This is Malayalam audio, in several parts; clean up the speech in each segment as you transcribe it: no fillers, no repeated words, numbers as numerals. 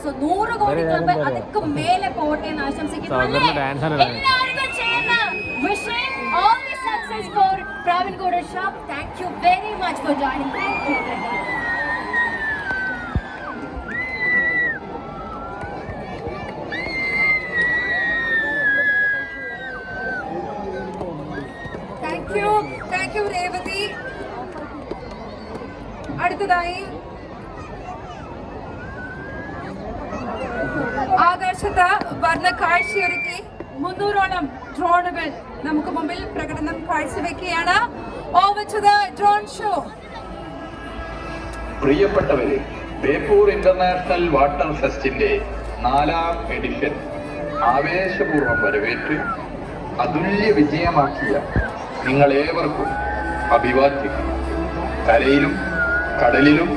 സോ 100 കോടി ക്ലബ് അതൊക്കെ മേലെ പോട്ടെ എന്ന് ആശംസിക്കുന്നു. എല്ലാവർക്കും ചെയ്യുന്ന wishing all the success for Pravankoda shop. Thank you very much for joining. Thank you. Thank you Revathi. അടുത്തതായി ആകാശത്ത് വർണ്ണ കാഴ്ചയൊരുക്കി 300ഓളം ഡ്രോണുകൾ നമുക്ക് മുമ്പിൽ പ്രകടനം കാഴ്ചവെക്കുകയാണ്. Over to the drone show. പ്രിയപ്പെട്ടവരെ, ബേപ്പൂർ ഇന്റർനാഷണൽ വാട്ടർ ഫെസ്റ്റിന്റെ 4ാം എഡിഷൻ ആവേശപൂർവ്വം വരവേറ്റ് അതുല്യ വിജയമാക്കിയ നിങ്ങളേവർക്കും അഭിവാദ്യം. കരയിലും കടലിലും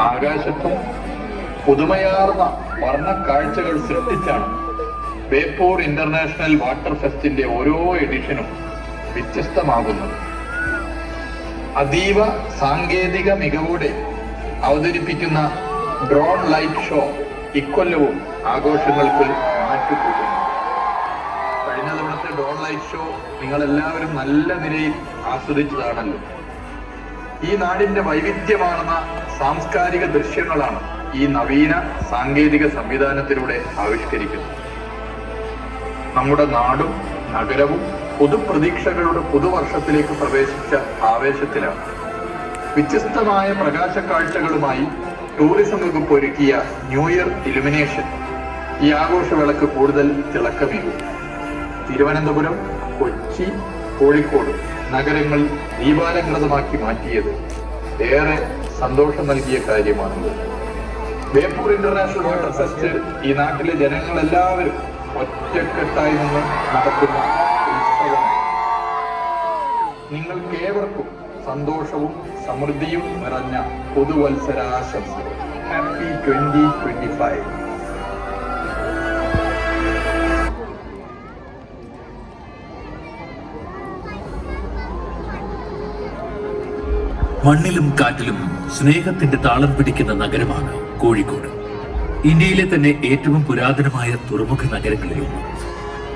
ആകാശത്തും പുതുമയാർന്ന വർണ്ണക്കാഴ്ചകൾ സൃഷ്ടിച്ചാണ് ബേപ്പൂർ ഇന്റർനാഷണൽ വാട്ടർ ഫെസ്റ്റിന്റെ ഓരോ എഡിഷനും വ്യത്യസ്തമാകുന്നത്. അതീവ സാങ്കേതിക മികവോടെ അവതരിപ്പിക്കുന്ന ഡ്രോൺ ലൈറ്റ് ഷോ ഇക്കൊല്ലവും ആഘോഷങ്ങൾക്ക് മാറ്റുകൂട്ടുന്നു. കഴിഞ്ഞ തവണത്തെ ഡ്രോൺ ലൈറ്റ് ഷോ നിങ്ങളെല്ലാവരും നല്ല നിലയിൽ ആസ്വദിച്ചതാണല്ലോ. ഈ നാടിന്റെ വൈവിധ്യമാർന്ന സാംസ്കാരിക ദൃശ്യങ്ങളാണ് ഈ നവീന സാങ്കേതിക സംവിധാനത്തിലൂടെ ആവിഷ്കരിക്കുന്നത്. നമ്മുടെ നാടും നഗരവും പുതുപ്രതീക്ഷകളുടെ പുതുവർഷത്തിലേക്ക് പ്രവേശിച്ച ആവേശത്തിലാണ്. വ്യത്യസ്തമായ പ്രകാശക്കാഴ്ചകളുമായി ടൂറിസം വകുപ്പ് ഒരുക്കിയ ന്യൂ ഇയർ ഇലുമിനേഷൻ ഈ ആഘോഷവേളക്ക് കൂടുതൽ തിളക്കമേകും. തിരുവനന്തപുരം, കൊച്ചി, കോഴിക്കോട് നഗരങ്ങൾ ദീപാലങ്കൃതമാക്കി മാറ്റിയത് ഏറെ സന്തോഷം നൽകിയ കാര്യമാണ്. ബേപ്പൂർ ഇന്റർനാഷണൽ വാട്ടർ ഫെസ്റ്റ് ഈ നാട്ടിലെ ജനങ്ങളെല്ലാവരും ഒറ്റക്കെട്ടായി നിന്ന് നടത്തുന്ന ഉത്സവം. നിങ്ങൾക്കേവർക്കും സന്തോഷവും സമൃദ്ധിയും നിറഞ്ഞ പുതുവത്സരാശംസകൾ. ഹാപ്പി 2025. മണ്ണിലും കാറ്റിലും സ്നേഹത്തിന്റെ താളം പിടിക്കുന്ന നഗരമാണ് കോഴിക്കോട്. ഇന്ത്യയിലെ തന്നെ ഏറ്റവും പുരാതനമായ തുറമുഖ നഗരങ്ങളിലൊന്ന്.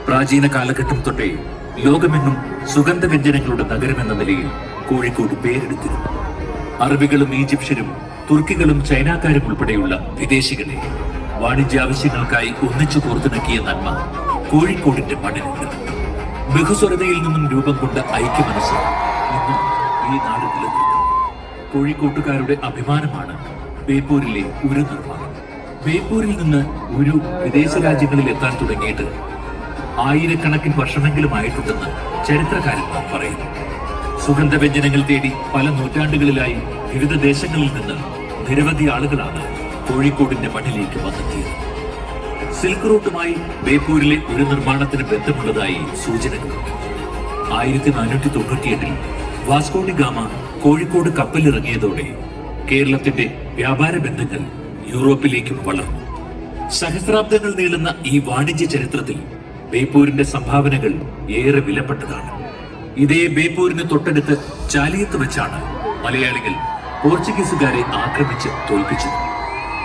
പ്രാചീന കാലഘട്ടം തൊട്ടേ ലോകമെങ്ങും സുഗന്ധവ്യഞ്ജനങ്ങളുടെ നഗരമെന്ന നിലയിൽ കോഴിക്കോട് പേരെടുത്തിരുന്നു. അറബികളും ഈജിപ്ഷ്യരും തുർക്കികളും ചൈനക്കാരും ഉൾപ്പെടെയുള്ള വിദേശികളെ വാണിജ്യാവശ്യങ്ങൾക്കായി ഒന്നിച്ചു കോർത്തിണക്കിയ നന്മ കോഴിക്കോടിന്റെ മണ്ണിലുണ്ട്. ബഹുസ്വരതയിൽ നിന്നും രൂപം കൊണ്ട ഐക്യമനസ്സ് ഇന്നും ഈ നാട് നിലനിൽക്കുന്നു. കോഴിക്കോട്ടുകാരുടെ അഭിമാനമാണ് ബേപ്പൂരിലെ ഉരു നിർമ്മാണം. ബേപ്പൂരിൽ നിന്ന് ഉരു വിദേശ രാജ്യങ്ങളിൽ എത്താൻ തുടങ്ങിയിട്ട് ആയിരക്കണക്കിന് വർഷമെങ്കിലും ആയിട്ടുണ്ടെന്ന് ചരിത്രകാരന്മാർ പറയുന്നു. സുഗന്ധവ്യഞ്ജനങ്ങൾ തേടി പല നൂറ്റാണ്ടുകളിലായി വിവിധ ദേശങ്ങളിൽ നിന്ന് നിരവധി ആളുകളാണ് കോഴിക്കോടിന്റെ മണ്ണിലേക്ക് വന്നെത്തിയത്. സിൽക്ക് റൂട്ടുമായി ബേപ്പൂരിലെ ഉരു നിർമ്മാണത്തിന് ബന്ധമുള്ളതായി സൂചനകളുണ്ട്. 1498 വാസ്കോഡി ഗാമ കോഴിക്കോട് കപ്പലിറങ്ങിയതോടെ കേരളത്തിന്റെ വ്യാപാര ബന്ധങ്ങൾ യൂറോപ്പിലേക്കും വളർന്നു. സഹസ്രാബ്ദങ്ങൾ നീളുന്ന ഈ വാണിജ്യ ചരിത്രത്തിൽ ബേപ്പൂരിന്റെ സംഭാവനകൾ ഏറെ വിലപ്പെട്ടതാണ്. ഇതേ ബേപ്പൂരിന് തൊട്ടടുത്ത് ചാലിയത്ത് വെച്ചാണ് മലയാളികൾ പോർച്ചുഗീസുകാരെ ആക്രമിച്ച് തോൽപ്പിച്ചത്.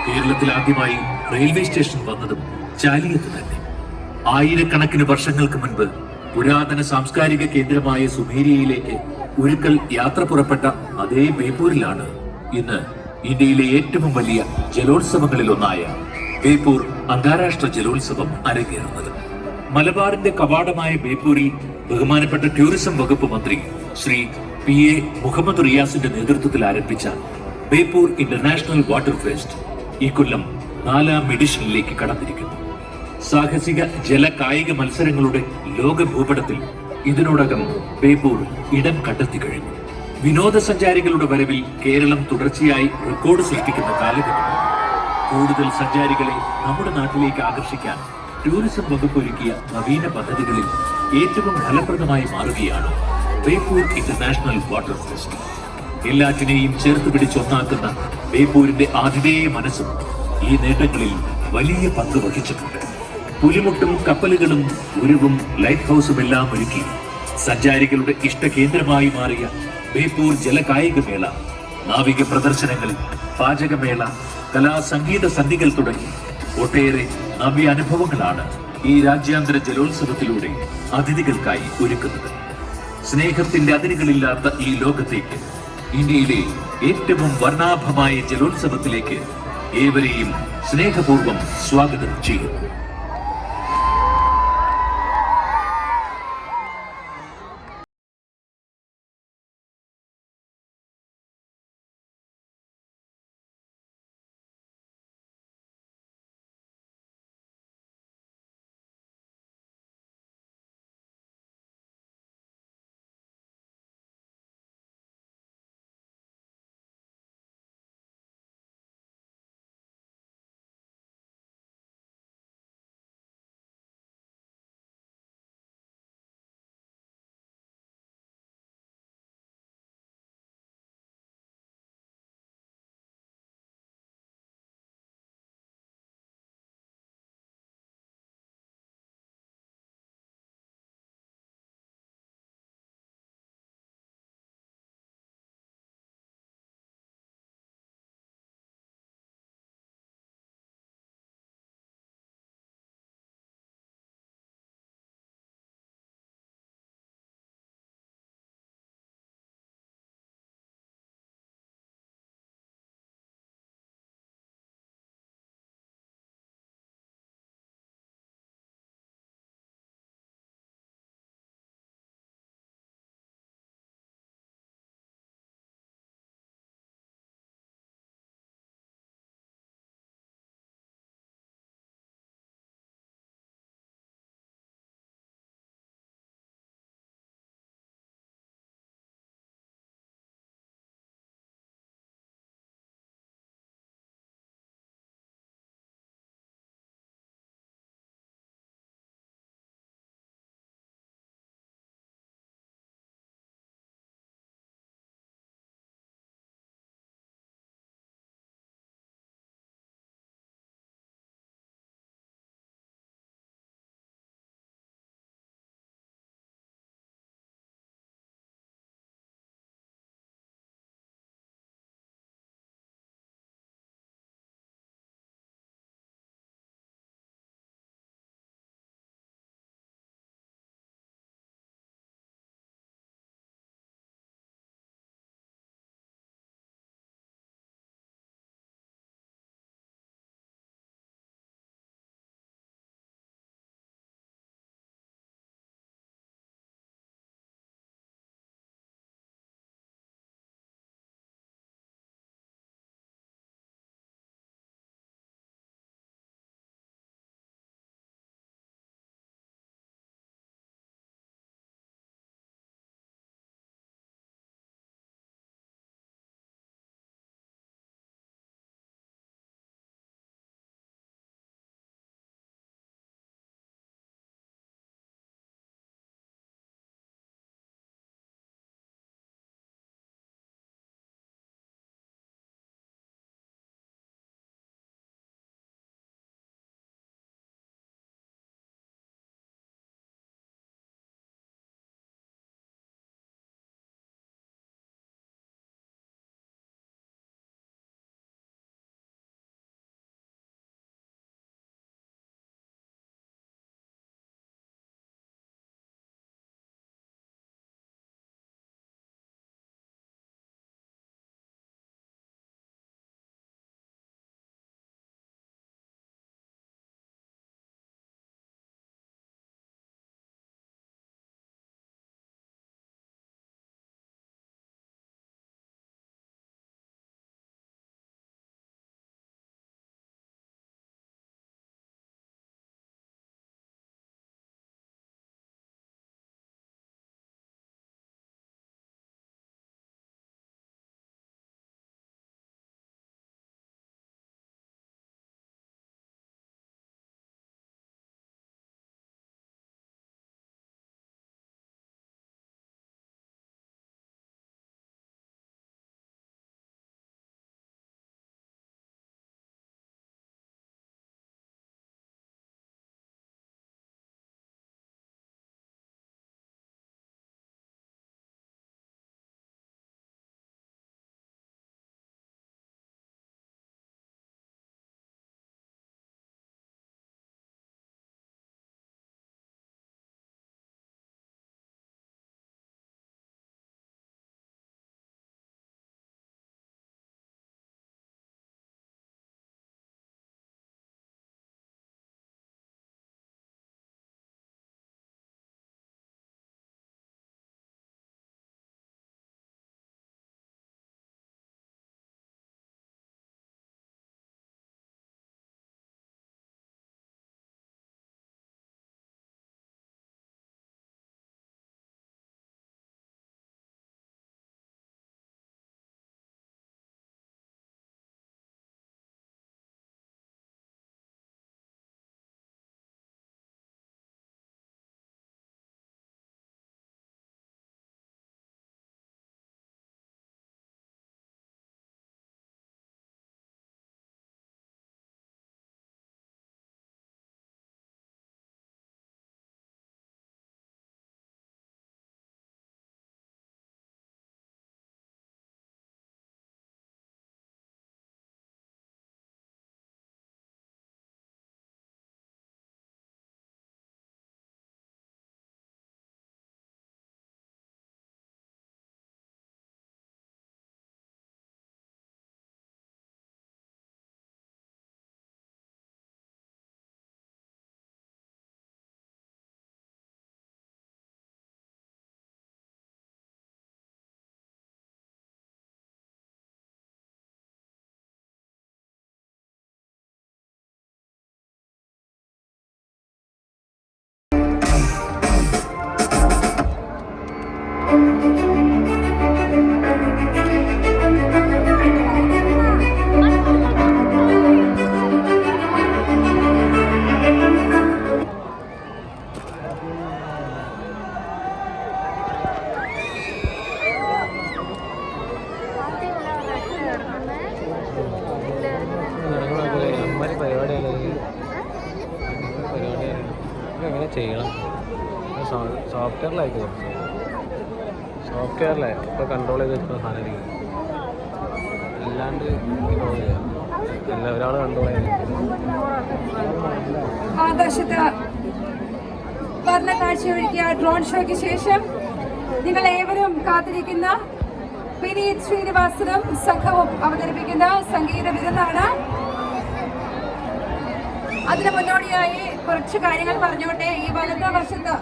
കേരളത്തിൽ ആദ്യമായി റെയിൽവേ സ്റ്റേഷൻ വന്നതും ചാലിയത്ത് തന്നെ. ആയിരക്കണക്കിന് വർഷങ്ങൾക്ക് മുൻപ് പുരാതന സാംസ്കാരിക കേന്ദ്രമായ സുമേരിയയിലേക്ക് ഒരിക്കൽ യാത്ര പുറപ്പെട്ട അതേ ബേപ്പൂരിലാണ് ഇന്ന് ഇന്ത്യയിലെ ഏറ്റവും വലിയ ജലോത്സവങ്ങളിൽ ഒന്നായ ബേപ്പൂർ അന്താരാഷ്ട്ര ജലോത്സവം അരങ്ങേറുന്നത്. മലബാറിന്റെ കവാടമായ ബേപ്പൂരിൽ ബഹുമാനപ്പെട്ട ടൂറിസം വകുപ്പ് മന്ത്രി ശ്രീ PA മുഹമ്മദ് റിയാസിന്റെ നേതൃത്വത്തിൽ ആരംഭിച്ച ബേപ്പൂർ ഇന്റർനാഷണൽ വാട്ടർ ഫെസ്റ്റ് ഈ കൊല്ലം 4ാം എഡിഷനിലേക്ക് കടന്നിരിക്കുന്നു. സാഹസിക ജല കായിക മത്സരങ്ങളുടെ ലോക ഭൂപടത്തിൽ ഇതിനോടകം ബേപ്പൂർ ഇടം കണ്ടെത്തി കഴിഞ്ഞു. വിനോദസഞ്ചാരികളുടെ വരവിൽ കേരളം തുടർച്ചയായി റെക്കോർഡ് സൃഷ്ടിക്കുന്ന കാലഘട്ടം. കൂടുതൽ സഞ്ചാരികളെ നമ്മുടെ നാട്ടിലേക്ക് ആകർഷിക്കാൻ ടൂറിസം വകുപ്പ് ഒരുക്കിയ നവീന പദ്ധതികളിൽ ഏറ്റവും ഫലപ്രദമായി മാറുകയാണ് ബേപ്പൂർ ഇന്റർനാഷണൽ വാട്ടർ ഫെസ്റ്റ്. എല്ലാറ്റിനെയും ചേർത്ത് പിടിച്ചൊന്നാക്കുന്ന ബേപ്പൂരിന്റെ ആതിഥേയ മനസ്സും ഈ നേട്ടങ്ങളിൽ വലിയ പങ്ക് വഹിച്ചിട്ടുണ്ട്. പുലിമുട്ടും കപ്പലുകളും ഉരുവും ലൈറ്റ് ഹൗസും എല്ലാം ഒരുക്കി സഞ്ചാരികളുടെ ഇഷ്ടകേന്ദ്രമായി മാറിയ ബേപ്പൂർ ജലകായികമേള, നാവിക പ്രദർശനങ്ങൾ, പാചകമേള, കലാസംഗീത സന്ധികൾ തുടങ്ങി ഒട്ടേറെ നവ്യ അനുഭവങ്ങളാണ് ഈ രാജ്യാന്തര ജലോത്സവത്തിലൂടെ അതിഥികൾക്കായി ഒരുക്കുന്നത്. സ്നേഹത്തിന്റെ അതിരുകളില്ലാത്ത ഈ ലോകത്തേക്ക്, ഇന്ത്യയിലെ ഏറ്റവും വർണ്ണാഭമായ ജലോത്സവത്തിലേക്ക് ഏവരെയും സ്നേഹപൂർവ്വം സ്വാഗതം ചെയ്യുന്നു. ചെയ്യണം. സോഫ്റ്റ്വെയറിലായിരിക്കും കുറച്ച് സോഫ്റ്റ്വെയറിലെ ഇപ്പോൾ കൺട്രോൾ ചെയ്ത് വെച്ചിട്ടുള്ള സാധനമായിരിക്കും. അല്ലാണ്ട് ഒരാൾ കൺട്രോൾ ചെയ്ത് ആകാശത്ത് വർണ്ണ കാഴ്ചയൊരുക്കിയ ഡ്രോൺ ഷോയ്ക്ക് ശേഷം നിങ്ങൾ ഏവരും കാത്തിരിക്കുന്ന വിനീത് ശ്രീനിവാസനും സംഘവും അവതരിപ്പിക്കുന്ന സംഗീത വിരുന്നാണ്. അതിന് മുന്നോടിയായി കുറച്ച് കാര്യങ്ങൾ പറഞ്ഞുകൊണ്ട് ഈ വലത്ത വശത്ത്